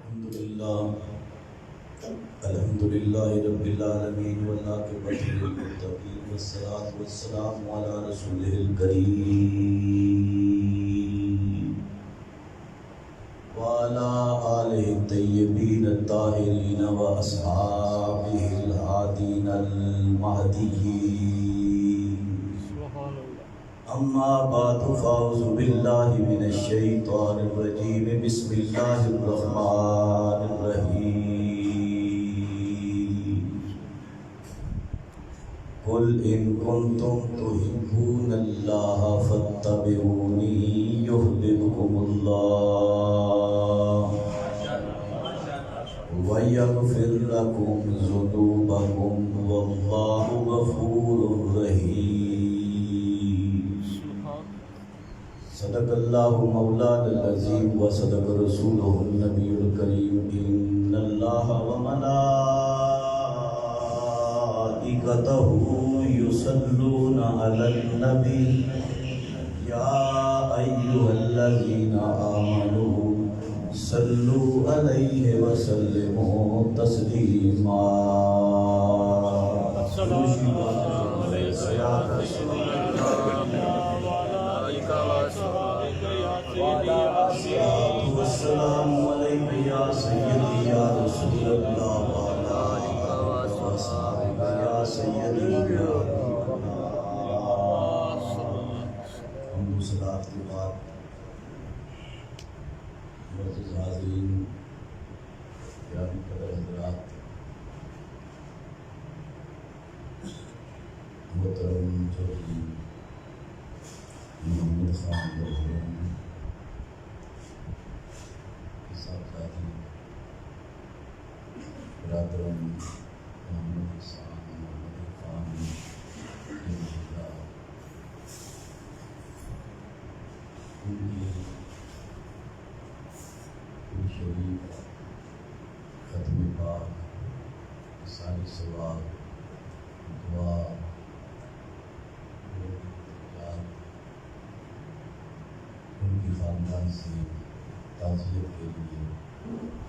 الحمدللہ رب العالمین والعاقبۃ للمتقین والصلاۃ والسلام علی رسولہ الکریم وعلی آلہ الطیبین الطاہرین واصحابہ الہادین المہدیین اما بعد فاعوذ باللہ من الشیطان الرجیم بسم اللہ الرحمن الرحیم قل ان کنتم تحبون اللہ فاتبعونی یحببکم اللہ ویغفر لکم ذنوبکم واللہ غفور رحیم صدق اللہ مولانا العظیم وصدق رسولہ النبی الکریم ان اللہ وملائکتہ یصلون علی النبی یا ایہا الذین آمنوا صلوا علیہ وسلموا تسلیما والسلام علیک یا سیدی یا رسول اللہ وعلی آلہ وصحبہ یا سیدی یا حمد و صلاۃ کے بعد معزز حاضرین گرامی قدر حضرات، محترم چودھری محمد خان برہم ساتھی برادران محمد حسان محمد خان ان کی شریف ختم پاک ساری ثواب دعا ان کی خاندان سے تعزیت کے لیے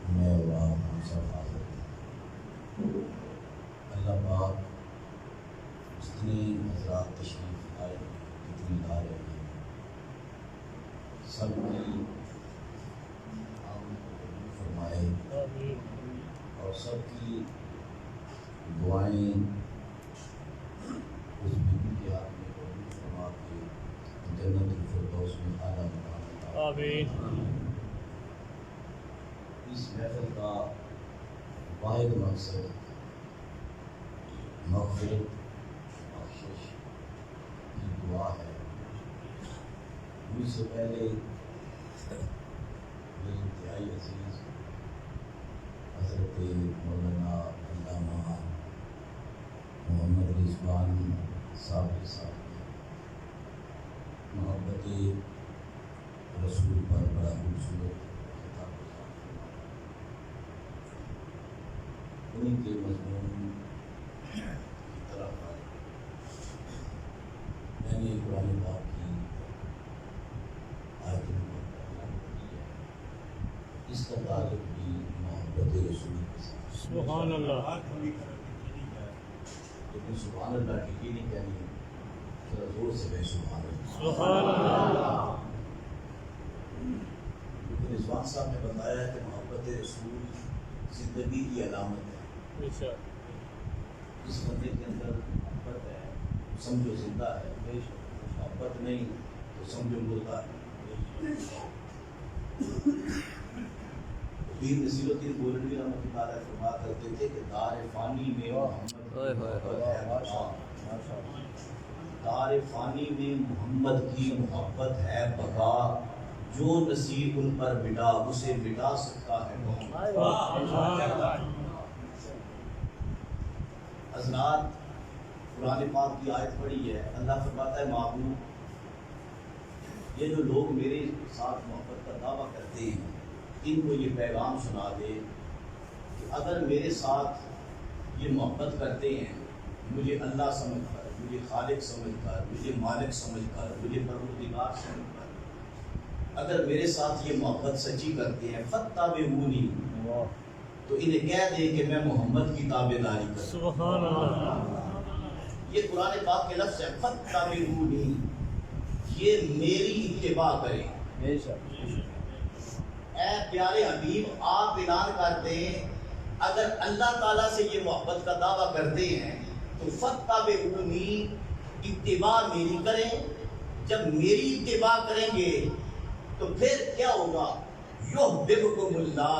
میں اور آپ ہم سب حاضر ہیں۔ اللہ پاک جتنے حضرات تشریف آئے جتنی لا رہے ہیں سب کی آمد کو قبول فرمائے اور سب کی دعائیں اس بیوی کے ہاتھ میں قبول فرما کے جنت الفردوس میں اعلیٰ مقام عطا آمین۔ اس محفل کا واحد مقصد مغفرت بخشش کی دعا ہے۔ مجھ سے پہلے میرے انتہائی عزیز حضرت مولانا علامہ محمد رضوان صاحب کے ساتھ محبت رسول پر بڑا خوبصورت خطاب انہیں کے مضمون کی طرف آئے۔ میں نے قرآن پاک کی آیت مبارکہ پڑھی ہے، اس کا تعلق بھی محبت رسول کے ساتھ۔ سبحان اللہ۔ لیکن سبحان اللہ ٹھیک نہیں کہنی، ذرا زور سے کہیں سبحان اللہ۔ سبحان اللہ۔ لیکن رضوان صاحب نے بتایا ہے کہ محبت رسول زندگی کی علامت ہے۔ جس بندے کے اندر محبت ہے سمجھو زندہ ہے، محبت نہیں تو سمجھو مردہ ہے۔ پیر نصیر الدین گولڑوی رحمۃ اللہ علیہ فرما کرتے تھے کہ دار فانی میں محبت ہے بقا، دار فانی میں محمد کی محبت ہے بقا، جو نصیب ان پر مٹا اسے مٹا سکتا ہے کون۔ حضرات قرآن پاک کی آیت پڑھی ہے، اللہ فرماتا ہے محبوب یہ جو لوگ میرے ساتھ محبت کا دعویٰ کرتے ہیں ان کو یہ پیغام سنا دے کہ اگر میرے ساتھ یہ محبت کرتے ہیں مجھے اللہ سمجھ کر مجھے خالق سمجھ کر، مجھے مالک سمجھ کر، مجھے پروردگار سمجھ کر اگر میرے ساتھ یہ محبت سچی کرتے ہیں فاتبعونی، تو انہیں کہہ دیں کہ میں محمد کی تابع داری کروں۔ سبحان اللہ۔ یہ قرآن پاک کے لفظ ہے فاتبعونی، یہ میری اتباع کریں۔ اے پیارے حبیب آپ اعلان کرتے ہیں اگر اللہ تعالیٰ سے یہ محبت کا دعویٰ کرتے ہیں تو فاتبعونی، اتباع میری کریں۔ جب میری اتباع کریں گے تو پھر کیا ہوگا؟ یحببکم اللہ،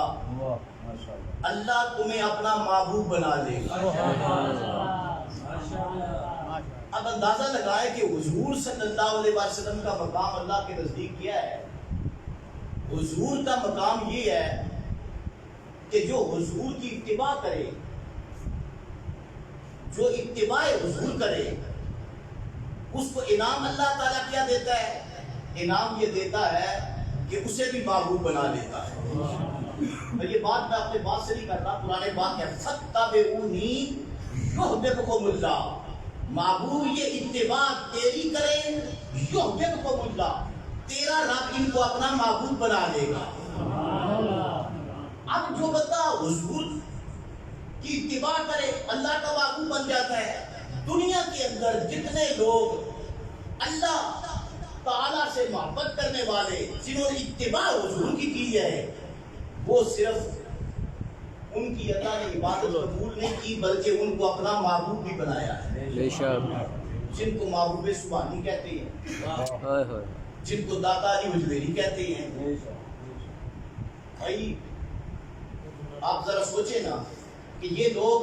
اللہ تمہیں اپنا محبوب بنا لے گا۔ اب اندازہ لگائے کہ حضور صلی اللہ علیہ وسلم کا مقام اللہ کے نزدیک کیا ہے؟ حضور کا مقام یہ ہے کہ جو حضور کی اتباع کرے، جو اتباع حضور کرے، اس کو انعام اللہ تعالیٰ کیا دیتا ہے؟ انعام یہ دیتا ہے کہ اسے بھی محبوب بنا لیتا ہے۔ اور یہ بات میں اپنے بات سے نہیں کرتا، قرآن پاک ہے فاتبعونی یحببکم اللہ، محبوب یہ اتباع تیری کریں، یحببکم اللہ، تیرا رب ان کو اپنا محبوب بنا لے گا۔ اب جو بندہ حضور کی اتباع کرے اللہ کا محبوب بن جاتا ہے۔ دنیا کے اندر جتنے لوگ اللہ تعالیٰ سے محبت کرنے والے جنہوں نے اتباع حضور کی کی ہے، وہ صرف ان کی اللہ نے عبادت قبول نہیں کی بلکہ ان کو اپنا محبوب بھی بنایا ہے۔ جن کو محبوب سبحانی کہتے ہیں، جن کو داتا علی اجمیری کہتے ہیں۔ بھائی آپ ذرا سوچیں نا کہ یہ لوگ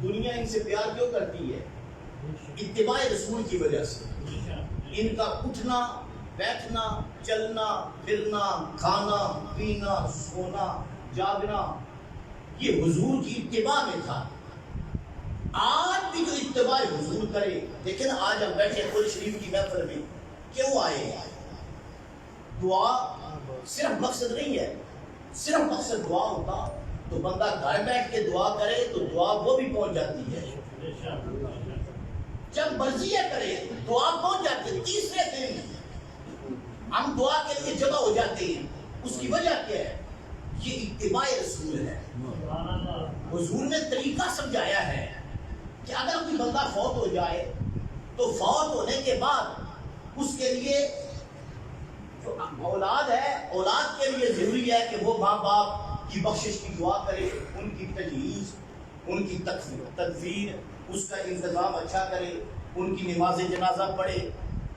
دنیا ان سے پیار کیوں کرتی ہے؟ اتباع رسول کی وجہ سے۔ ان کا اٹھنا بیٹھنا چلنا پھرنا کھانا پینا سونا جاگنا یہ حضور کی اتباع میں تھا۔ آج بھی جو اتباع حضور کرے، دیکھیں نا آج ہم بیٹھے قرآن شریف کی محفل میں کیوں آئے ہیں؟ دعا صرف مقصد نہیں ہے، صرف مقصد دعا ہوتا تو بندہ گھر بیٹھ کے دعا کرے تو دعا وہ بھی پہنچ جاتی ہے۔ جب مرضی ہے کرے دعا پہنچ جاتی ہے۔ تیسرے دن ہم دعا کے لیے جمع ہو جاتے ہیں، اس کی وجہ کیا ہے؟ یہ اتباع رسول ہے۔ حضور نے طریقہ سمجھایا ہے کہ اگر کوئی بندہ فوت ہو جائے تو فوت ہونے کے بعد اس کے لیے جو اولاد ہے، اولاد کے لیے ضروری ہے کہ وہ ماں باپ کی بخشش کی دعا کرے، ان کی تجہیز، ان کی تدفین، اس کا انتظام اچھا کرے، ان کی نماز جنازہ پڑھے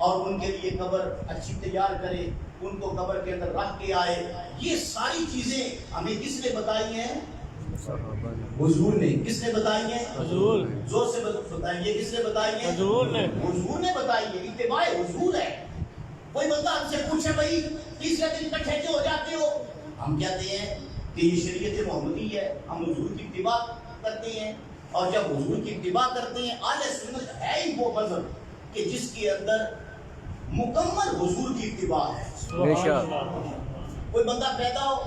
اور ان کے لیے قبر اچھی تیار کرے، ان کو قبر کے اندر رکھ کے آئے۔ یہ ساری چیزیں ہمیں کس نے بتائی ہیں؟ حضور نے۔ کس نے بتائی ہیں؟ حضور۔ زور سے بتائیں، یہ کس نے بتائی ہیں؟ حضور نے۔ حضور نے بتائی ہے، اتباع حضور ہے۔ کوئی بندہ ہم سے پوچھے بھائی تیسرے دن اکٹھے کیوں ہو جاتے ہو؟ ہم کہتے ہیں کہ یہ شریعت محمدی ہے، ہم حضور کی اتباع کرتے ہیں۔ اور جب حضور کی اتباع کرتے ہیں، اہل سنت ہے ہی وہ مذہب کہ جس کے اندر مکمل حضور کی اتباع ہے۔ کوئی بندہ پیدا ہو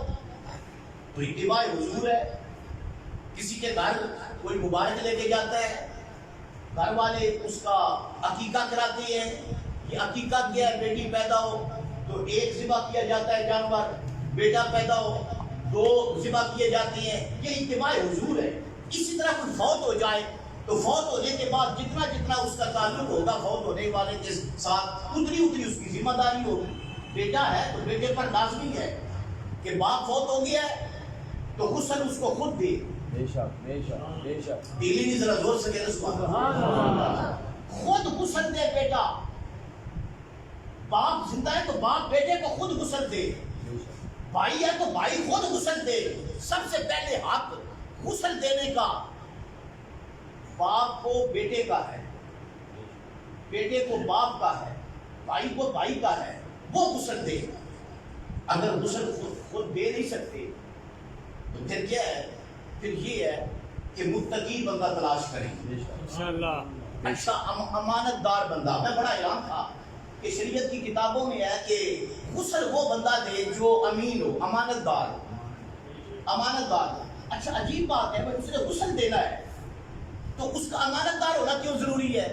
تو اتباع حضور ہے۔ کسی کے گھر کوئی مبارک لے کے جاتا ہے، گھر والے اس کا عقیقہ کراتے ہیں۔ یہ عقیقہ کیا ہے؟ بیٹی پیدا ہو تو ایک ذبح کیا جاتا ہے جانور، بیٹا پیدا ہو 2 ذبح کیے جاتے ہیں۔ یہ اتباع حضور ہے۔ اسی طرح کوئی فوت ہو جائے تو فوت ہونے کے بعد جتنا جتنا اس کا تعلق ہوگا فوت ہونے والے کے ساتھ اتنی اس کی ذمہ داری ہوگی۔ بیٹا ہے تو بیٹے پر لازمی ہے کہ باپ فوت ہو گیا ہے تو غسل اس کو خود دے۔ دلی نہیں ذرا زور سے کہہ سبحان اللہ۔ خود غسل دے بیٹا۔ باپ زندہ ہے تو باپ بیٹے کو خود غسل دے، بھائی ہے تو بھائی خود غسل دے۔ سب سے پہلے حق غسل دینے کا باپ کو بیٹے کا ہے، بیٹے کو باپ کا ہے، بھائی کو بھائی کا ہے، وہ غسل دے۔ اگر غسل خود دے نہیں سکتے تو پھر کیا ہے؟ پھر یہ ہے کہ متقی بندہ تلاش کریں، اچھا امانت دار بندہ۔ میں بڑا حیران تھا کہ شریعت کی کتابوں میں ہے کہ غسل وہ بندہ دے جو امین ہو، امانت دار۔ امانت دار، اچھا عجیب بات ہے، اس نے غسل دینا ہے تو اس کا امانت دار ہونا کیوں ضروری ہے؟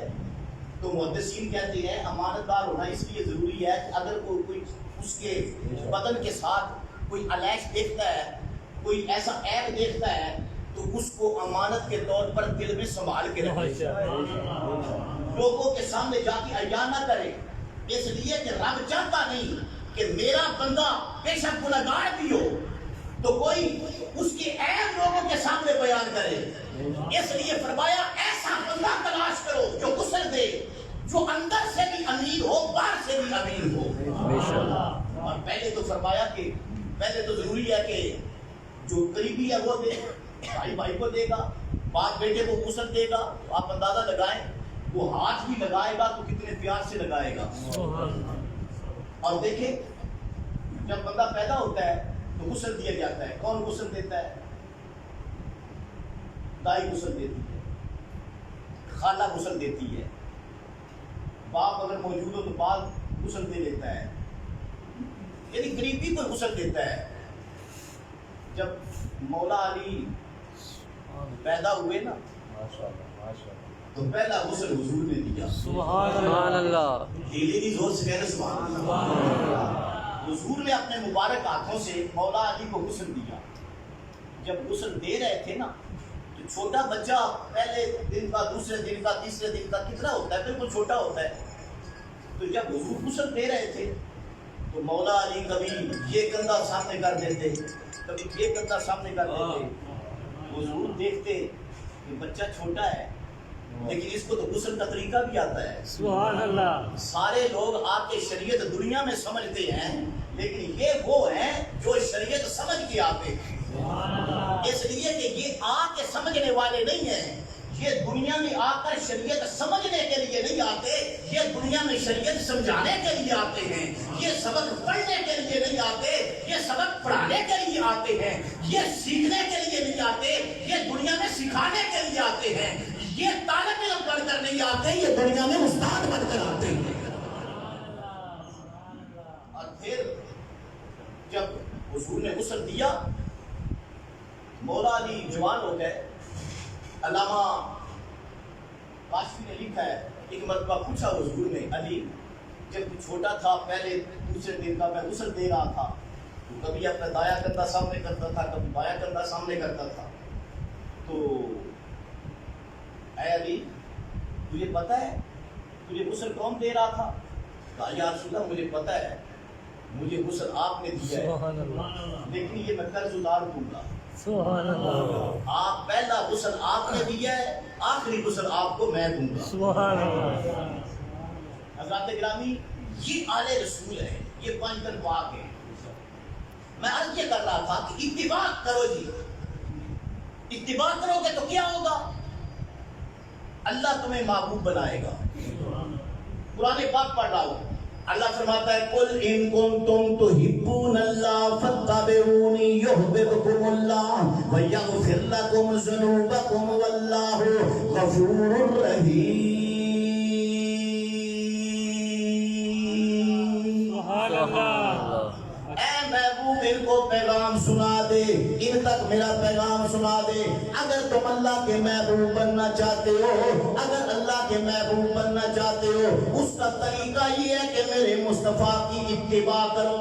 تو محدثین کہتے ہیں امانت دار ہونا اس لیے ضروری ہے کہ اگر کوئی اس کے بدن کے ساتھ کوئی علیش دیکھتا ہے، کوئی ایسا عیب دیکھتا ہے تو اس کو امانت کے طور پر دل میں سنبھال کے رکھے، لوگوں کے سامنے جا کے عیاں نہ کرے، اس لیے کہ رب چاہتا نہیں کہ میرا بندہ بے شک گنہگار بھی ہو تو کوئی اس کے عیب لوگوں کے سامنے بیان کرے، اس لیے فرمایا ایسا بندہ تلاش کرو جو غسل دے، جو اندر سے بھی امین ہو باہر سے بھی امین ہو۔ اور پہلے تو فرمایا کہ پہلے تو ضروری ہے کہ جو قریبی ہے وہ دے، بھائی بھائی کو دے گا، باپ بیٹے کو غسل دے گا، تو آپ اندازہ لگائیں وہ ہاتھ بھی لگائے گا تو کتنے پیار سے لگائے گا۔ اور دیکھیں جب بندہ پیدا ہوتا ہے تو غسل دیا جاتا ہے، کون غسل دیتا ہے؟ دائی غسل دیتی ہے، خالہ غسل دیتی ہے، باپ اگر موجود ہو تو باپ غسل دے دیتا ہے، یعنی قریبی کو غسل دیتا ہے۔ جب مولا علی پیدا ہوئے نا تو پہلا غسل حضور نے دیا، سبحان اللہ، دلی زور سے کہنا سبحان اللہ۔ حضور نے اپنے مبارک ہاتھوں سے مولا علی کو غسل دیا۔ جب غسل دے رہے تھے نا تو چھوٹا بچہ پہلے دن کا، دوسرے دن کا، تیسرے دن کا کتنا ہوتا ہے؟ بالکل چھوٹا ہوتا ہے۔ تو جب حضور غسل دے رہے تھے تو مولا علی کبھی یہ کندھا سامنے کر دیتے، کبھی یہ کندھا سامنے کر دیتے۔ حضور دیکھتے کہ بچہ چھوٹا ہے لیکن اس کو تو غسل کا طریقہ بھی آتا ہے۔ سبحان اللہ، سارے لوگ آ کے شریعت دنیا میں سمجھتے ہیں لیکن یہ وہ ہیں جو شریعت سمجھ کے آتے ہیں، اس لیے کہ یہ آ کے سمجھنے والے نہیں ہیں، یہ دنیا میں آ کر شریعت سمجھنے کے لیے نہیں آتے، یہ دنیا میں شریعت سمجھانے کے لیے آتے ہیں، یہ سبق پڑھنے کے لیے نہیں آتے، یہ سبق پڑھانے کے لیے آتے ہیں، یہ سیکھنے کے لیے نہیں آتے، یہ دنیا میں سکھانے کے لیے آتے ہیں، یہ طالب علم پڑھ کر نہیں آتے، یہ دنیا میں استاد بن کر آتے ہیں۔ اور پھر جب حضور نے غسل دیا مولا علی جوان ہو گئے۔ علامہ کاشفی نے لکھا ہے ایک مرتبہ پوچھا حضور نے، علی جب تو چھوٹا تھا پہلے دوسرے دن کا میں غسل دے رہا تھا تو کبھی اپنا دایا کندھا سامنے کرتا تھا، کبھی بایاں کندھا سامنے کرتا تھا، تو اے علی تجھے پتہ ہے تجھے غسل کون دے رہا تھا؟ کہا یا رسول اللہ مجھے پتہ ہے، مجھے غسل آپ نے دیا ہے لیکن یہ میں قرض اتار دوں گا۔ سبحان اللہ، آپ پہلا غسل آپ نے دیا ہے، آخری غسل آپ کو میں دوں گا۔ سبحان اللہ، حضرات گرامی یہ آل رسول ہے، یہ پنجتن پاک ہے۔ میں عرض یہ کر رہا تھا کہ اتباع کرو جی، اتباع کرو گے تو کیا ہوگا؟ اللہ تمہیں محبوب بنائے گا۔ قرآن پاک پڑھ رہا ہوں، اللہ فرماتا ہے قل ان کنتم تحبون اللہ فاتبعونی یحببکم اللہ ویغفر لکم ذنوبکم واللہ غفور رحیم۔ سبحان اللہ، اے محبوب ان کو پیغام سنا دے، ان تک میرا پیغام سنا دے۔ اگر تم اللہ کے محبوب بننا چاہتے ہو، اگر اللہ کے محبوب بننا چاہتے ہو، اس کا طریقہ یہ ہے کہ میرے مصطفیٰ کی اتباع کرو۔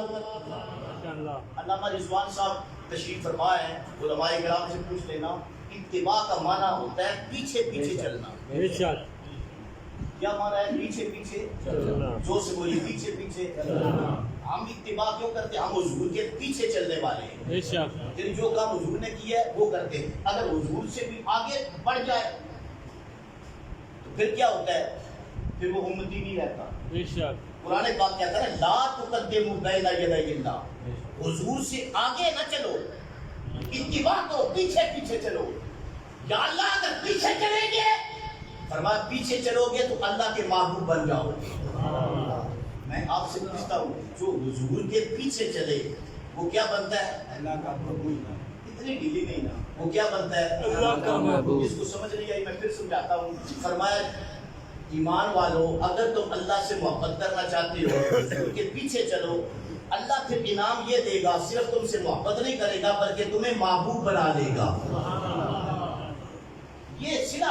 ماشاء اللہ، علامہ رضوان صاحب تشریف فرما ہے، علماء کرام سے پوچھ لینا، اتباع کا معنی ہوتا ہے پیچھے پیچھے چلنا۔ بے شک، کیا معنی ہے پیچھے پیچھے چلنا، جو سے بولی پیچھے پیچھے ہم اتباع کیوں کرتے ہیں؟ ہم حضور کے پیچھے چلنے والے ہیں، بے شک، پھر جو کام حضور نے کیا ہے وہ کرتے ہیں۔ اگر حضور سے بھی آگے بڑھ جائے تو پھر کیا ہوتا ہے؟ پھر وہ امتی نہیں رہتا۔ بے شک، قرآن پاک کہتا ہے لا تقدموا بین یدی اللہ، حضور سے آگے نہ چلو، اتباع کو پیچھے پیچھے چلو۔ یا اللہ اگر پیچھے چلیں گے، فرمایا پیچھے چلو گے تو اللہ کے محبوب بن جاؤ گے۔ میں آپ سے پوچھتا ہوں جو حضور کے پیچھے چلے وہ کیا بنتا ہے؟ اللہ کا محبوب۔ اتنی ڈھیلی نہیں نا، وہ کیا بنتا ہے؟ اللہ کا محبوب۔ جس کو سمجھ نہیں آئی میں پھر سمجھاتا ہوں۔ فرمایا ایمان والو اگر تم اللہ سے محبت کرنا چاہتے ہو حضور کے پیچھے چلو، اللہ پھر انعام یہ دے گا، صرف تم سے محبت نہیں کرے گا بلکہ تمہیں محبوب بنا دے گا۔ یہ صلہ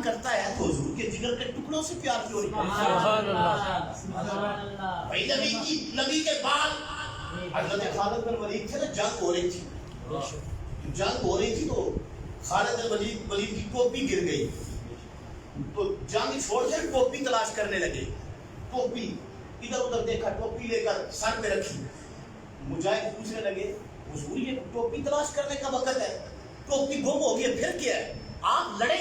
بیان کرتا ہے تو حضور کے جگر کے ٹکڑوں سے پیار کیوں نہیں کرتا؟ سبحان اللہ بھائی نبی کے بعد حضرت خالد بن ولید تھے نا، جنگ ہو رہی تھی، تو خالد بن ولید کی ٹوپی گر گئی، تو جنگ چھوڑ کر ٹوپی تلاش کرنے لگے، ٹوپی ادھر ادھر دیکھا، ٹوپی لے کر سر پہ رکھی، مجاہد پوچھنے لگے حضور یہ ٹوپی تلاش کرنے کا وقت ہے، ٹوپی گم ہو گئی، پھر کیا ہے؟ آپ لڑے،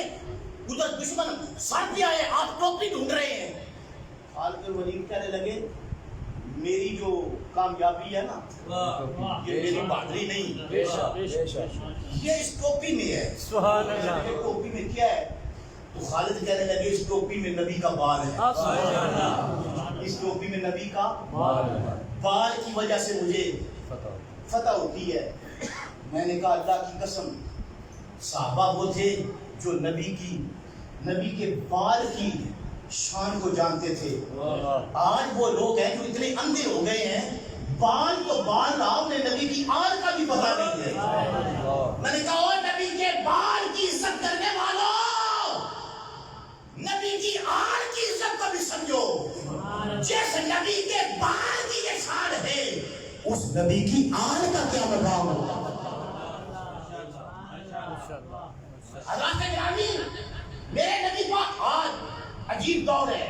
ادھر دشمن سر پہ آئے، آپ ٹوپی ڈھونڈ رہے ہیں۔ خالد بن ولید کہنے لگے میری جو کامیابی ہے نا یہ میری بہادری نہیں، یہ اس ٹوپی میں ہے۔ سبحان اللہ ٹوپی میں کیا ہے؟ تو خالد کہنے لگے اس ٹوپی میں نبی کا بال ہے، اس ٹوپی میں نبی کا بال کی وجہ سے مجھے فتح ہوتی ہے۔ میں نے کہا اللہ کی قسم، صحابہ وہ تھے جو نبی کے بال کی شان کو جانتے تھے، آج وہ لوگ ہیں جو اتنے اندھے ہو گئے ہیں، بال تو بال رہا، انہیں نبی کی آل کا بھی پتہ نہیں ہے۔ میں نے کہا نبی کے بال کی عزت کرنے والوں، نبی کی آل کی عزت کو بھی سمجھو، جیسے نبی کے بال کی یہ شان ہے، اس نبی کی آل کا کیا مقام ہوگا؟ حضرات گرامی، میرے نبی پاک آج عجیب دور ہے،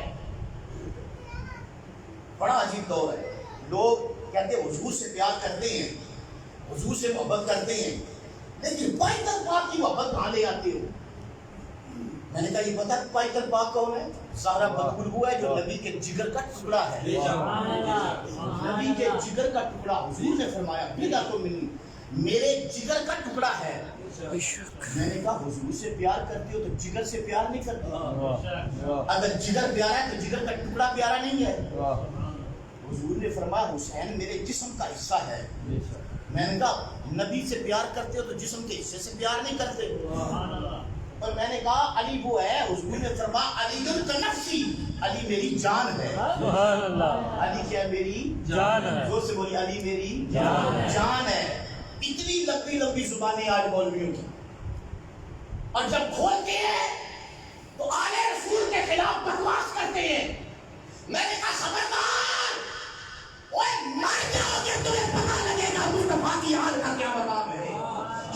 بڑا عجیب دور ہے۔ لوگ کہتے ہیں حضور سے پیار کرتے ہیں، حضور سے محبت کرتے ہیں، لیکن پائتل پاک کی محبت کہاں لے آتے ہو؟ میں نے کہا یہ پتہ پائتل پاک کون ہے؟ زہرا بدبو ہے جو نبی کے جگر کا ٹکڑا ہے، نبی کے جگر کا ٹکڑا۔ حضور نے فرمایا بِدْعَةٌ مِّنِّی، میرے جگر کا ٹکڑا ہے۔ میں نے کہا حضور سے پیار کرتے ہو تو جگر سے پیار نہیں کرتے؟ اگر جگر پیارا ہے تو جگر کا ٹکڑا پیارا نہیں ہے؟ حضور نے فرمایا حسین میرے جسم کا حصہ ہے۔ میں نے کہا نبی سے پیار کرتے ہو تو جسم کے حصے سے پیار نہیں کرتے؟ اور میں نے کہا علی وہ ہے، حضور نے فرمایا علی نفسی، علی میری جان ہے۔ سبحان اللہ علی کیا میری جان ہے، زور سے بولی علی میری جان ہے۔ اتنی لمبی لمبی زبانیں آج مولویوں کی، اور جب کھولتے ہیں تو آل رسول کے خلاف بکواس کرتے ہیں۔ میں نے کہا خبردار، اوے مر جاؤ گے تمہیں پتہ لگے گا مصطفیٰ کی آل کا کیا مقام ہے۔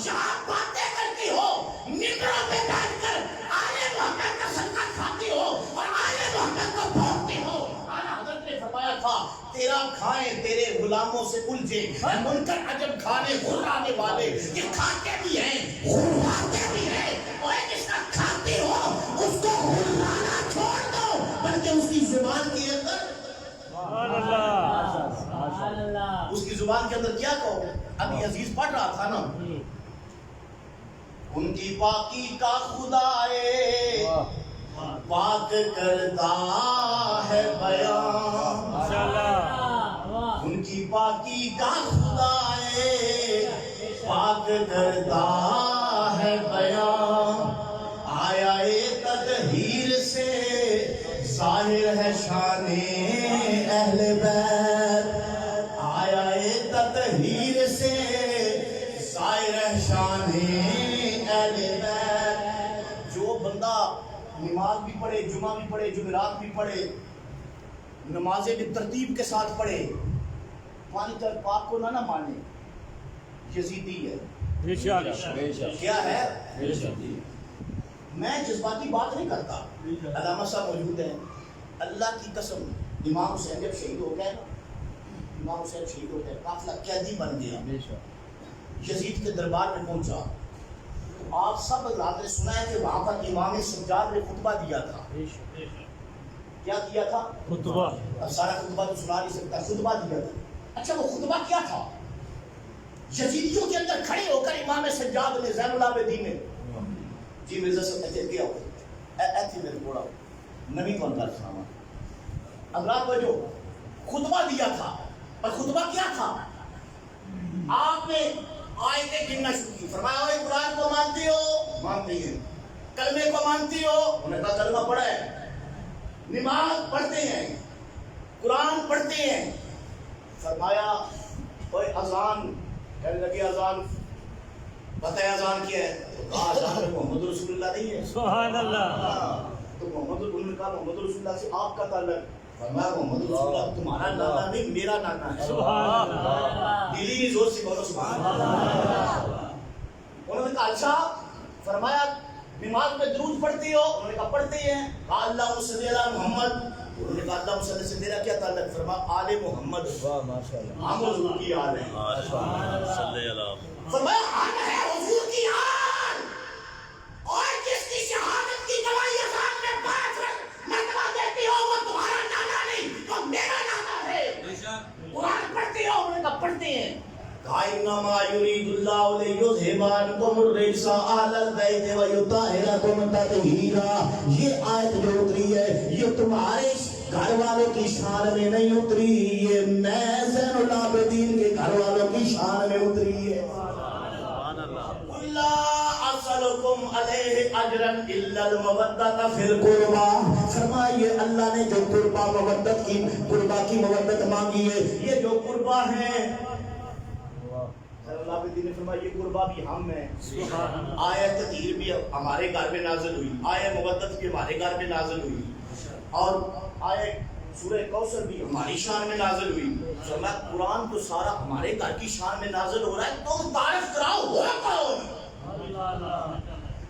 یہاں باتیں کرتی ہو، ممبروں پہ بیٹھ کر آل محمد کا صدقہ کھاتی ہو اور آل محمد کو بھونکتی ہو۔ اعلیٰ حضرت نے فرمایا تھا تیرا کھائیں تیرے غلاموں سے الجھے، منکر عجب کھانے غرانے والے، یہ کھاتے بھی ہیں غرواتے بھی ہیں۔ اور جس کا کھاتے ہو اس کو غرانا چھوڑ دو، بلکہ اس کی زبان کے اندر سبحان اللہ اس کی زبان کے اندر کیا کہو؟ ابھی عزیز پڑھ رہا تھا نا، ان کی پاکی کا خدائے پاک کرتا ہے بیان، ان کی پاکی کا خدائے پاک کرتا ہے بیان، آیا تطہیر سے ظاہر ہے شان اہل بیت، آیا تطہیر سے ظاہر ہے شان اہل بیت۔ جو بندہ نماز بھی پڑھے، جمعہ بھی پڑھے، جمعرات بھی پڑھے، نمازیں بھی ترتیب کے ساتھ پڑھے، پانی پاک کو نہ مانے، یزیدی ہے۔ کیا ہے؟ میں جذباتی بات نہیں کرتا، علامہ صاحب موجود ہیں، اللہ کی قسم امام حسین جب شہید ہو گئے نا، امام حسین شہید ہو گئے، قافلہ قیدی بن گیا، یزید کے دربار میں پہنچا۔ آپ سب حضرات نے سنا ہے کہ وہاں پر امام سجاد نے خطبہ دیا تھا۔ کیا کیا تھا؟ خطبہ۔ اب سارا خطبہ تو سنا نہیں سکتا، خطبہ دیا تھا۔ اچھا وہ خطبہ کیا تھا؟ یزیدیوں کے اندر کھڑے ہو کر امام سجاد نے زین العابدین نے جی مرزا صاحب ایسے کیا ہو ایسی میرے تھوڑا نبی کون کا سنا حضرات وہ جو خطبہ دیا تھا، اور خطبہ کیا تھا؟ آپ نے آیتیں گننا شروع کی، فرمایا ہوئے قرآن کو مانتی ہو؟ مانتی ہیں۔ کلمے کو مانتی ہو؟ انہوں نے کہا کلمہ پڑھا ہے، نماز پڑھتے ہیں، قرآن پڑھتے ہیں۔ فرمایا اوے اذان، کہنے لگے اذان پتہ ہے اذان کیا ہے؟ تو کہا اذان میں محمد رسول اللہ نہیں ہے. سبحان اللہ. تو انہوں نے کہا محمد رسول اللہ سے آپ کا تعلق. فرمایا محمد رسول اللہ تمہارا نانا نہیں میرا نانا ہے. سبحان اللہ. دلی زور سے بولو سبحان اللہ. انہوں نے کہا اچھا. فرمایا نماز میں درود پڑھتی ہو؟ انہوں نے کہا پڑھتے ہیں. کہا اللہم صلی علی محمد. انہوں نے کہا اللہم صلی سے میرا کیا تعلق؟ فرمایا آل محمد. واہ ماشاءاللہ. ہم حضور کی آل ہیں. صلی اللہ. فرمایا ہم ہے حضور کی آل. اور جس کی شہادت کی گواہی اذان میں 5 مرتبہ دیتی ہو وہ تمہارا نانا نہیں وہ میرا نانا ہے. قرآن پڑھتے ہو؟ انہوں نے کہا پڑھتے ہیں. انما يريد الله ليذهب عنكم الرجس اهل البيت ويطهركم تطهيرا. یہ آیت جو اتری ہے یہ تمہارے گھر والوں کی شان میں نہیں اتری, یہ میں زین العابدین کے گھر والوں کی شان میں اتری ہے. لا اسلکم علیہ اجرا الا المودۃ فی القربى. فرمائیے اللہ نے جو قربا مودت کی قربا کی مودت مانگی ہے یہ جو قربا ہے اللہ نے فرمایا یہ قربا بھی ہم ہیں. آیت تطہیر بھی ہمارے گھر میں نازل ہوئی, آیت مودت بھی ہمارے گھر میں نازل ہوئی, اور آیت سورہ کوثر بھی ہماری شان میں نازل ہوئی. فرمایا قرآن تو سارا ہمارے گھر کی شان میں نازل ہو رہا ہے, تم تعریف کراؤ ہو کون.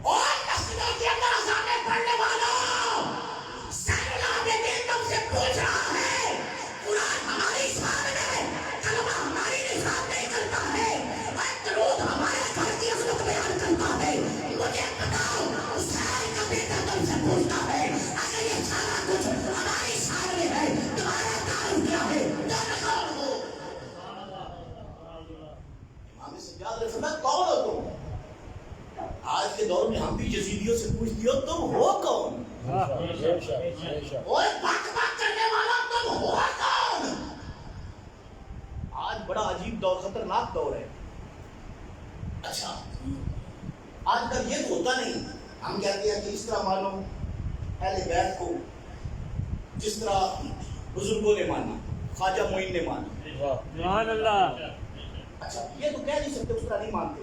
اور مسجدوں کے اندر اذانیں پڑھنے والوں زین العابدین تم سے پوچھ رہا ہے قرآن ہماری شان میں, کلمہ ہماری نشان نہیں کرتا ہے, درود ہمارے گھر کی عظمت بیان کرتا ہے. مجھے بتاؤ حسین کا بیٹا تم سے پوچھتا ہے اگر یہ سارا کچھ ہماری شان میں ہے تمہارا تعلق کیا ہے؟ تم کون ہو؟ امام سجاد نے فرمایا کون ہو تم؟ آج کے دور میں ہم بھی یزیدیوں سے پوچھتی ہو تم ہو کون؟ اور بک بک کرنے والا تم ہو کون؟ آج بڑا عجیب دور, خطرناک دور ہے. اچھا آج کل یہ تو ہوتا نہیں, ہم کہتے ہیں کہ اس طرح مانو اہل بیت کو جس طرح بزرگوں نے مانا, خواجہ معین نے مانا. سبحان اللہ. اچھا یہ تو کہہ نہیں سکتے اس طرح نہیں مانتے.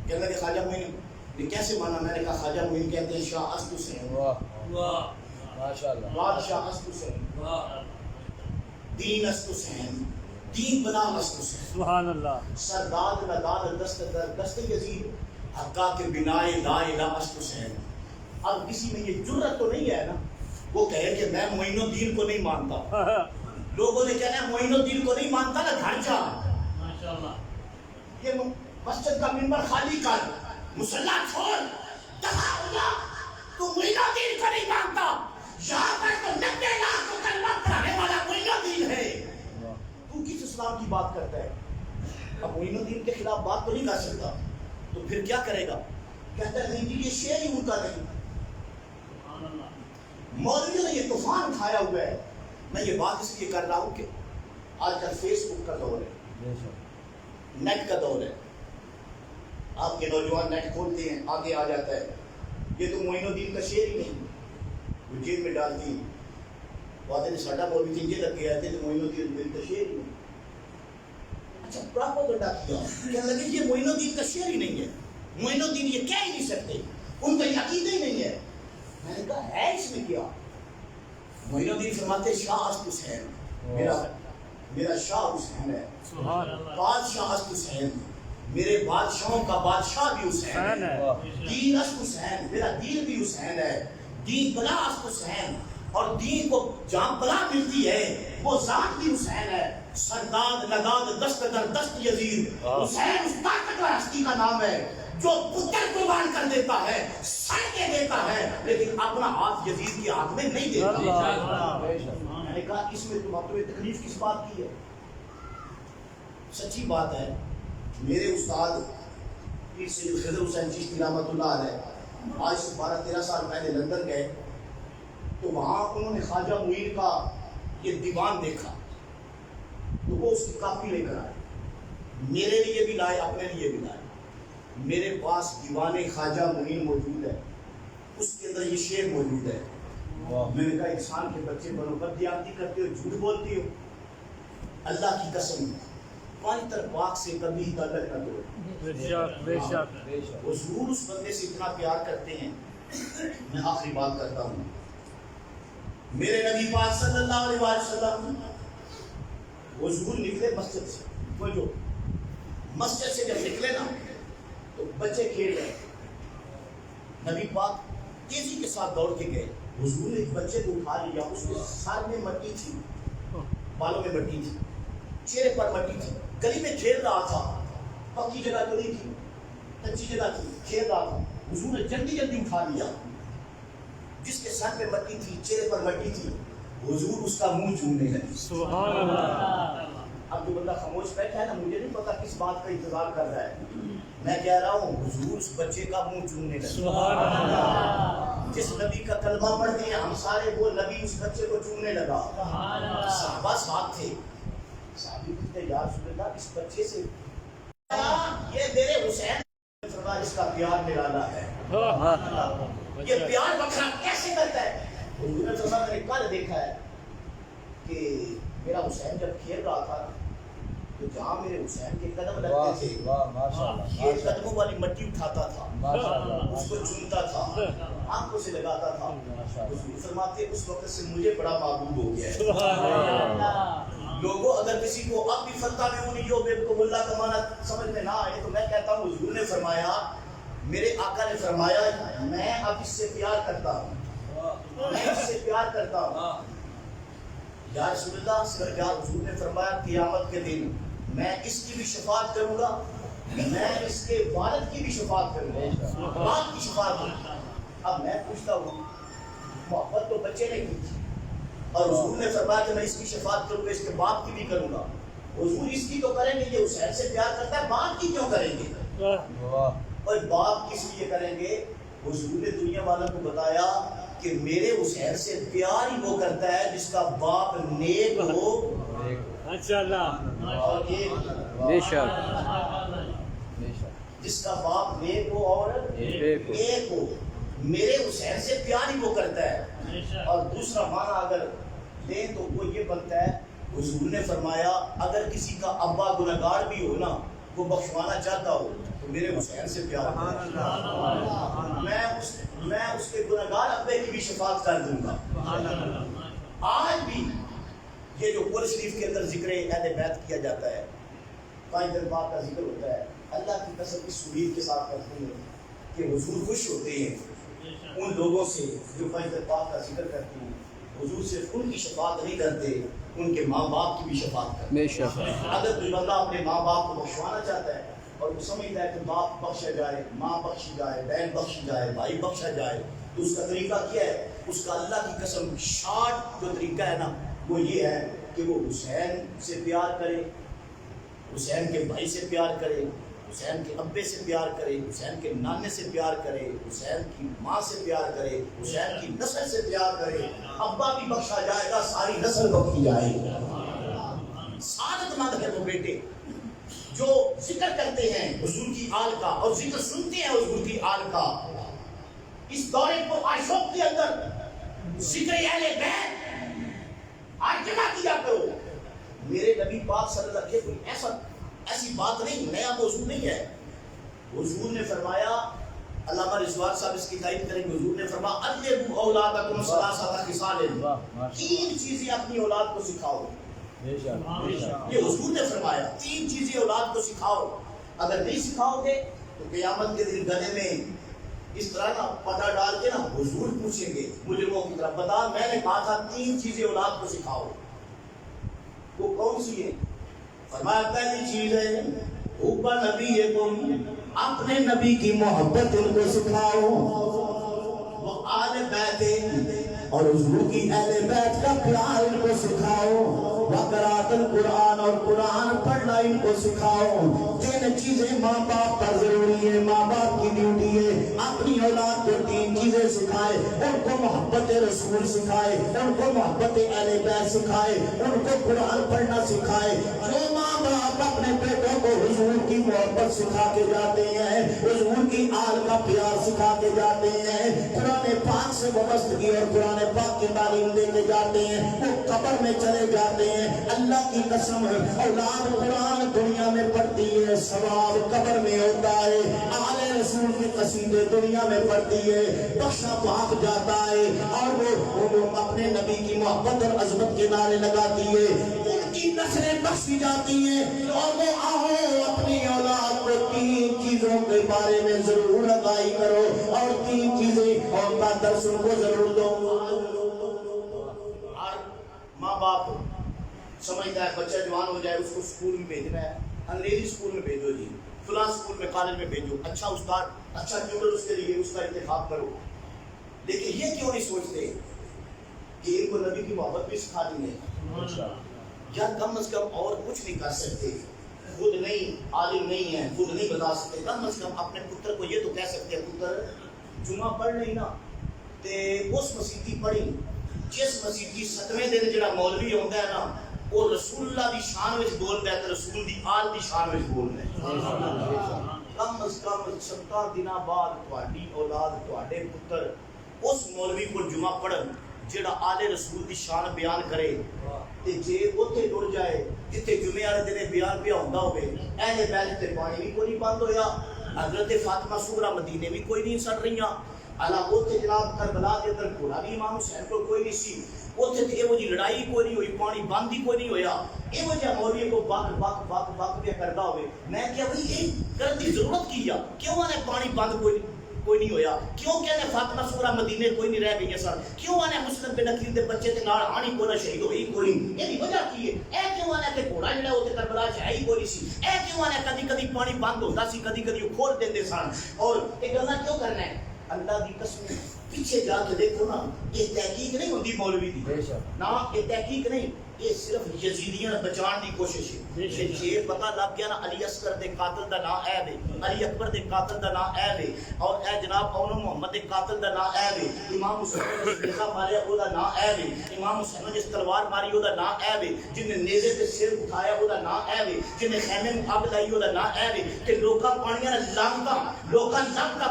کہنے لگے خواجہ معین نے کیسے مانا؟ میں نے کہا خواجہ معین کہتے ہیں شاہ اسد حسین. واہ ماشاءاللہ. بادشاہ اسد حسین, دین اسد حسین, دین بنا اسد حسین. سبحان اللہ. سرداد نداد دست در دست یزید حقا کے بنائے لا الہ اسد حسین. اب کسی میں یہ جرت تو نہیں ہے نا وہ کہے کہ میں معین الدین کو نہیں مانتا. لوگوں نے کہنا ہے معین الدین کو نہیں مانتا نا ڈھانچہ. ماشاءاللہ. یہ مسجد کا منبر خالی کر, مصلی چھوڑ, دفع ہو جا. تو معین الدین کو نہیں مانتا. یہاں پر تو 90 لاکھ کو کلمہ پڑھانے والا معین الدین ہے. تو کس اسلام کی بات کرتا ہے؟ اب معین الدین کے خلاف بات تو نہیں کر سکتا, تو پھر کیا کرے گا؟ کہتا ہے نہیں جی یہ شعر ہی ان کا نہیں. مولویوں نے یہ طوفان اٹھایا ہوا ہے. میں یہ بات اس لیے کر رہا ہوں کہ آج کل فیس بک کا دور ہے, نیٹ کا دور ہے. آپ کے نوجوان نیٹ کھولتے ہیں آگے آ جاتا ہے یہ تو معین الدین کا شعر ہی نہیں, وہ جیب میں ڈالتی ہیں. باتیں ساڈا مولوی چنگے لگ گئے تھے تو معین الدین کا شعر ہی نہیں. اچھا پراپوگنڈا کیا, کہنے لگے یہ معین الدین کا شعر ہی نہیں ہے, معین الدین یہ کہہ ہی نہیں سکتے, ان کا یہ عقیدہ ہی نہیں ہے. میں نے کہا ہے اس میں کیا؟ معین الدین فرماتے شاہ اسد حسین میرا شاہ حسین ہے. بادشاہ اسد حسین, میرے بادشاہوں کا بادشاہ بھی حسین ہے. دین اسد حسین, میرا دین بھی حسین ہے. دین بلا اسد حسین, اور دین کو جہاں بلا ملتی ہے وہ ذات بھی حسین ہے. سرداد نداد دست در دست یزید. حسین اس طاقتور ہستی کا نام ہے جو پتر قربان کر دیتا ہے, سر کے دیتا ہے, لیکن اپنا ہاتھ یزید کے ہاتھ میں نہیں دیتا. میں نے کہا اس میں تمہیں تکلیف کس بات کی ہے؟ سچی بات ہے, میرے استاد پیر سید خضر حسین چشتی رحمۃ اللہ علیہ آج سے 12-13 سال پہلے لندن گئے تو وہاں انہوں نے خواجہ معین کا یہ دیوان دیکھا تو وہ اس کی کاپی لے کر آئے, میرے لیے بھی لائے, اپنے لیے بھی لائے. میرے پاس دیوان خواجہ معین موجود ہے, اس کے اندر یہ شعر موجود ہے. میں نے کہا انسان کے بچے بنو بددیانتی کرتے ہو, جھوٹ بولتی ہو. اللہ کی قسم پانچ پاک سے کبھی تعلق نہ توڑ. بے شک بے شک. بے شک. حضور اس بندے سے اتنا پیار کرتے ہیں. میں آخری بات کرتا ہوں. میرے نبی پاک صلی اللہ علیہ وسلم حضور نکلے مسجد سے. وہ جو مسجد سے جب نکلے نا تو بچے کھیل رہے. نبی پاک تیزی کے ساتھ دوڑ کے گئے. حضور نے ایک بچے کو اٹھا لیا. اس کے سر میں مٹی تھی, بالوں میں مٹی تھی, چہرے پر مٹی تھی. گلی میں کھیل رہا تھا. پکی جگہ تو نہیں تھی, کچی جگہ تھی, کھیل رہا تھا. حضور نے جلدی جلدی اٹھا لیا. جس کے سر پہ مٹی تھی, چہرے پر مٹی تھی, حضور اس کا منہ چومنے لگے. سبحان اللہ. اب جو بندہ خاموش بیٹھا ہے نا, مجھے نہیں پتا کس بات کا انتظار کر رہا ہے. میں کہہ رہا ہوں حضور اس بچے کا منہ چومنے لگے. سبحان اللہ. جس نبی کا کلمہ پڑھتے ہیں ہم سارے, وہ نبی اس بچے کو چومنے لگا. سبحان اللہ. صحابہ ساتھ تھے. صحابی کہتے یا رسول اللہ اس بچے سے یہ میرے حسین اس کا پیار نرالا ہے. یہ پیار بخشا کیسے کرتا ہے؟ حضور نے فرمایا میں نے کل دیکھا ہے کہ میرا حسین جب کھیل رہا تھا تو جہاں میرے حسین کے قدم لگتے تھے یہ قدموں والی مٹی اٹھاتا تھا, اس کو چومتا تھا, آنکھوں سے لگاتا تھا. حضور فرماتے اس وقت سے مجھے بڑا محبوب ہو گیا ہے. لوگوں اگر کسی کو اب بھی فتح میں ہونی جو بے کو اللہ کا معنی سمجھ میں نہ آئے تو میں کہتا ہوں حضور نے فرمایا, میرے آقا نے فرمایا میں اب اس سے پیار کرتا ہوں, میں اس سے پیار کرتا ہوں. یا رسول اللہ سرکار حضور نے فرمایا قیامت کے دن میں اس کی بھی شفاعت کروں گا, میں اس کے والد کی بھی شفاعت کروں گا, باپ کی شفاعت کروں گا. اب میں پوچھتا ہوں محبت تو بچے نے کی تھی اور حضور نے فرمایا کہ میں اس کی شفاعت کروں گا, اس کے باپ کی بھی کروں گا. حضور اس کی تو کریں گے, یہ حسین سے پیار کرتا ہے, باپ کی کیوں کریں گے؟ اور باپ کس لیے کریں گے؟ حضور نے دنیا والوں کو بتایا کہ میرے حسین سے پیار ہی وہ کرتا ہے جس کا باپ نیک ہو. اور بے شک. جس کا باپ نیک ہو اور نیک ہو. میرے حسین سے پیار ہی وہ کرتا ہے. اور دوسرا معنی اگر دیں تو وہ یہ بنتا ہے, حضور نے فرمایا اگر کسی کا ابا گنہگار بھی ہو نا, وہ بخشوانا چاہتا ہو تو میرے حسین سے پیار ہے. میں اس کے گنہگار ابے کی بھی شفاعت کر دوں گا. آج بھی یہ جو قرآن شریف کے اندر ذکر اہل بیت کیا جاتا ہے, 5 دربار کا ذکر ہوتا ہے, اللہ کی قسم اس امید کے ساتھ کرتے ہیں کہ حضور خوش ہوتے ہیں ان لوگوں سے جو 5 دربار کا ذکر کرتے ہیں. حضور صرف ان کی شفاعت نہیں کرتے, ان کے ماں باپ کی بھی شفاعت کرتے ہیں. اگر کوئی بندہ اپنے ماں باپ کو بخشوانا چاہتا ہے اور وہ سمجھتا ہے کہ باپ بخشا جائے, ماں بخشی جائے, بہن بخشی جائے, بھائی بخشا جائے, تو اس کا طریقہ کیا ہے؟ اس کا اللہ کی قسم شارٹ جو طریقہ ہے نا وہ یہ ہے کہ وہ حسین سے پیار کرے, حسین کے بھائی سے پیار کرے, حسین کے ابے سے پیار کرے, حسین کے نانے سے پیار کرے, حسین کی ماں سے پیار کرے, حسین کی نسل سے پیار کرے. ابا بھی بخشا جائے گا, ساری نسل بخشی جائے گی. سعادت مند ہے وہ بیٹے جو ذکر کرتے ہیں حضور کی آل کا اور ذکر سنتے ہیں حضور کی آل کا. اس دورے کو عاشق کے اندر ذکر اہل بیت آج جمع کیا کرو. میرے نبی پاک صلی اللہ علیہ وسلم کوئی ایسی بات نہیں, نیا موضوع نہیں ہے. حضور نے فرمایا, علامہ رضوان صاحب اس کی تعریف کریں گے, حضور نے فرمایا علموا اولادکم ثلاثۃ خصال, 3 چیزیں اپنی اولاد کو سکھاؤ. یہ حضور نے فرمایا 3 چیزیں اولاد کو سکھاؤ. اگر نہیں سکھاؤ گے تو قیامت کے دن گلے میں اس طرح نا پٹا ڈال کے نا حضور پوچھیں گے مجرموں کی طرف, بتا میں نے کہا تھا 3 چیزیں اولاد کو سکھاؤ. وہ کون سی ہے؟ فرمایا پہلی چیز ہے حب نبیکم, اپنے نبی کی محبت ان کو سکھاؤ. وہ آل بیت اور حضور کی اہل بیت کا پیار ان کو سکھاؤ. وقرات القرآن, اور قرآن پڑھنا ان کو سکھاؤ. 3 چیزیں ماں باپ پر ضروری ہے, ماں باپ کی ڈیوٹی ہے اپنی اولاد کو 3 چیزیں سکھائے. ان کو محبت رسول سکھائے, ان کو محبت اہل بیت سکھائے, ان کو قرآن پڑھنا سکھائے. جو ماں باپ اپنے بیٹوں کو حضور کی محبت سکھا کے جاتے ہیں، حضور کی آل کا پیار سکھا کے جاتے ہیں، قرآن پاک سے وابستگی اور قرآن پاک کی تعلیم دے کے جاتے ہیں، وہ قبر میں چلے جاتے ہیں۔ اللہ کی قسم اولاد قرآن دنیا میں پڑھتی ہے، ثواب قبر میں ہوتا ہے، آل رسول کی قصیدے دنیا میں پڑھتی ہے، بخشا پاک جاتا ہے، اور وہ اپنے نبی کی محبت اور عظمت کے نعرے لگاتی ہے، ان کی نسلیں بخشی جاتی ہیں۔ اور وہ آؤ اپنی اولاد کو 3 چیزوں کے بارے میں ضرور آگاہی کرو، اور 3 چیزیں اور کا درس ان کو ضرور دو۔ اور ماں باپ سمجھتا ہے بچہ جوان ہو جائے اس کو اسکول میں بھیجنا ہے، انگریزی اسکول میں بھیجو جی، فلاں اسکول میں کالج میں بھیجو، اچھا استاد اچھا ٹیوٹر اس کے لیے اس کا انتخاب کرو۔ لیکن یہ کیوں نہیں سوچتے کہ ان کو نبی کی محبت بھی سکھا دیں گے، یا کم از کم اور کچھ نہیں کر سکتے، خود نہیں عالم نہیں ہے، خود نہیں بتا سکتے، کم از کم اپنے پتر کو یہ تو کہہ سکتے ہیں پتر جمعہ پڑھ نہیں نا تے اس مسیحی پڑھی جس مسیحی 7ویں دن جڑا مولوی ہوتا ہے نا وہ رسول اللہ دی شان وچ بولدا ہے تے رسول دی آل دی شان وچ بولدا ہے۔ کم از کم 70 دنوں بعد تہاڈی اولاد تہاڈے پتر اس مولوی کو جمعہ پڑھن جڑا آل رسول دی شان بیان کرے، تے جے اوتھے ٹر جائے جتھے جمعے والے دن بیان پیا ہوندا ہوے، اہل بیت تے پانی بھی کوئی نہیں بند ہویا، حضرت فاطمہ صغرا مدینے بھی کوئی نہیں سڑ رہیاں، اللہ اوتھے جناب کربلا دے اندر گھوڑا بھی امام حسین کو کوئی نہیں سی، اوتھے تے ایہو جی لڑائی کوئی نہیں ہوئی، پانی بند ہی کوئی نہیں ہویا، ایہو جہا مولوی کو بک پیا کردا ہوے، میں کیا بھئی یہ کرن دی ضرورت کی ہے؟ کیوں آنے پانی بند کوئی نہیں ہویا؟ کیوں کہنے فاطمہ صغرا مدینے کوئی نہیں رہ گئی سن؟ کیوں آنے مسلم بن عقیل دے بچے تے نال آنی کوئی نہ شہید ہوئی کوئی نہیں؟ یہ وجہ کی ہے؟ اے کیوں آنے کہ گھوڑا جڑا اوتے کربلا چ ہے ہی کوئی نہیں سی؟ اے کیوں آنے کدی کدی پانی بند ہوندا سی، کدی کدی کھول دیندے سن؟ اور یہ گلاں کیوں کرنا ہے؟ اللہ دی قسم پیچھے جا کے دیکھو نا، یہ تحقیق نہیں ہوندی مولوی دی، نا یہ تحقیق نہیں، یہ صرف یزیدیاں بچان دی کوشش ہے۔ جے پتہ لگ گیا نا علی اصغر دے قاتل دا نام اے وے، علی اکبر دے قاتل دا نام اے وے، اور اے جناب اونو محمد دے قاتل دا نام اے وے، امام حسین نے جس نیزہ ماریا او دا نام اے وے، امام حسین نے جس تلوار ماری او دا نام اے وے، جن نے نیزے تے سر اٹھایا او دا نام اے وے، جن نے خیمے میں اگ لائی او دا نام اے وے، کہ لوکاں پانیاں لانتا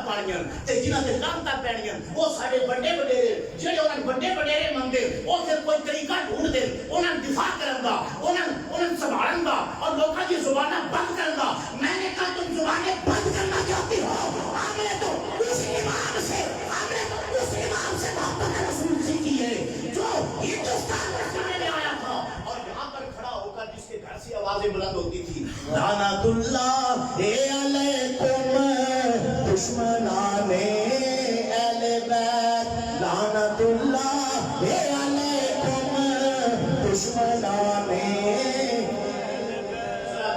پانیاں تے جنہاں تے لانتا پینیاں وہ ساڈے بڑے وڈیرے جڑے انہاں بڑے وڈیرے منگے او پھر کوئی طریقہ ڈھونڈ دے انہاں دفاع کرن دا، انہاں سنبھالن دا اور لوکاں دی زباناں بند کرن دا۔ میں نے کہا تم زبانیں بند کرنا چاہتی ہو، ہم نے تو اس امام سے محبت رسول سیکھی ہے جو ہندوستان میں سننے میں آیا تھا اور یہاں پر کھڑا ہو کر جس کے گھر سے آوازیں بلند ہوتی تھی، لعنت اللہ علیکم دشمنان اہل بیت، لعنت اللہ علیکم دشمنان،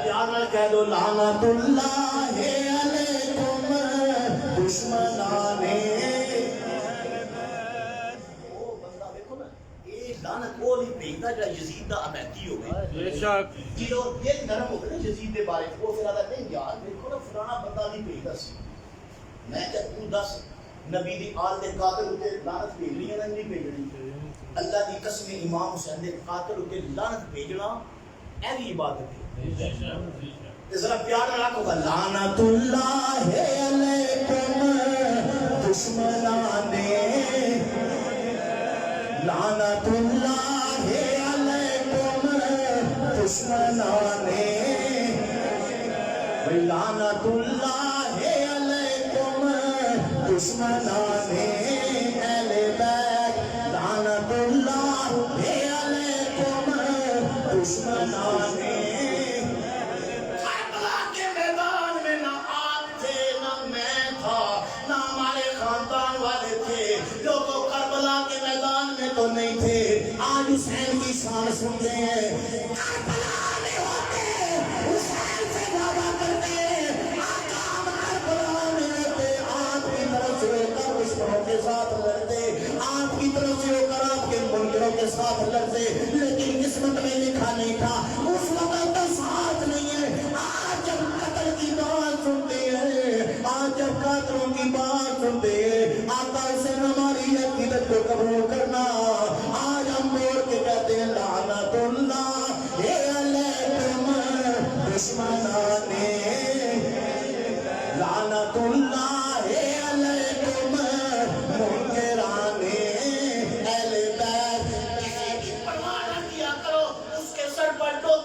پیار نال کہہ دو لعنت اللہ علیکم دشمنان۔ وہ بندہ دیکھو نا، یہ لعنت وہ نہیں بھیجتا جو یزید دا امیتی ہوگی، بے شک جو یہ نرم ہو گئے یزید دے بارے وہ پھر آتا نہیں یار دیکھو نا فلانا بندہ نہیں بھیجتا سی، میں کہ تو دس نبی دی آل دے قاتل ہوتے لعنت بھیجنی ہے نہیں بھیجنی؟ اللہ دی قسم امام حسین دے قاتل ہوتے لعنت بھیجنا ایسی عبادت ہے۔ ذرا پیار نہ رکھو گا لعنت اللہ علیکم دشمنان، لعنت اللہ علیکم دشمنان، لعنت اللہ علیکم دشمنان اہل بیت، لعنت اللہ علیکم دشمنان۔ کربلا کے میدان میں نہ آپ تھے نہ میں تھا نہ ہمارے خاندان والے تھے، لوگوں کربلا کے میدان میں تو نہیں تھے، آج حسین کی شان سنتے ہیں، کربلا میں ہوتے حسین سے دعویٰ کرتے ہیں، آقا کربلا میں ہوتے آپ کی طرف سے ہو کر دشمنوں کے ساتھ لڑتے، آپ کی طرف سے ہو کر آپ کے منکروں کے ساتھ لڑتے، لیکن قسمت میں لکھا نہیں تھا اس وقت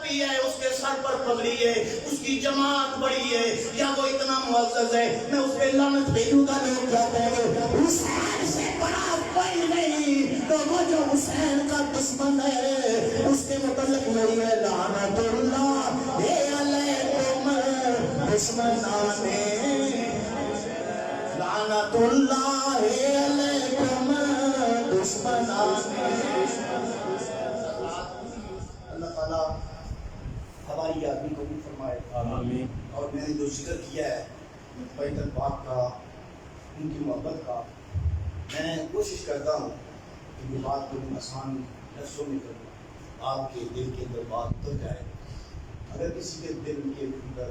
بھی ہے, اس کے سر پر پگڑی ہے, اس کی جماعت بڑی ہے, یا وہ اتنا معزز ہے, میں اس پہ لعنت بھیجوں گا. لوگ کہتے ہیں حسین سے بڑا کوئی نہیں, تو وہ جو حسین کا دشمن ہے اس کے متعلق وہی ہے لعنت اللہ علیکم دشمنان, لعنت اللہ علیکم دشمنان. اللہ تعالیٰ ہماری آدمی کو بھی فرمائے. آمین. اور میں نے جو ذکر کیا ہے بیت پاک کا, ان کی محبت کا, میں کوشش کرتا ہوں کہ یہ بات کو آسان لفظوں میں کروں, آپ کے دل کے اندر بات اتر جائے. اگر کسی کے دل کے اندر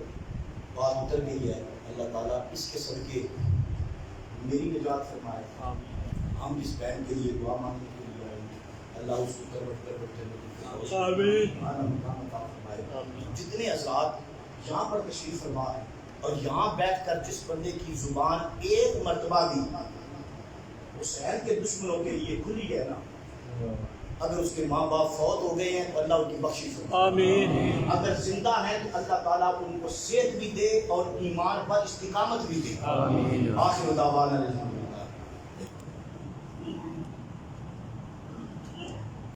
بات اتر گئی ہے, اللہ تعالیٰ اس کے صدقے میری نجات فرمائے. ہم جس بہن کے لیے دعا مانگنے کے لیے آئے ہیں, اللہ اس کو کروٹ کروٹ آمین. جتنے حضرات یہاں پر تشریف فرما ہے اور یہاں بیٹھ کر جس بندے کی زبان ایک مرتبہ بھی حسین کے دشمنوں کے لیے کھلی ہے نا, اگر اس کے ماں باپ فوت ہو گئے ہیں تو اللہ ان کی بخشش فرمائے. آمین. اگر زندہ ہیں تو اللہ تعالیٰ ان کو صحت بھی دے اور ایمان پر استقامت بھی دے. آمین. آخر دعوانا الحمدللہ.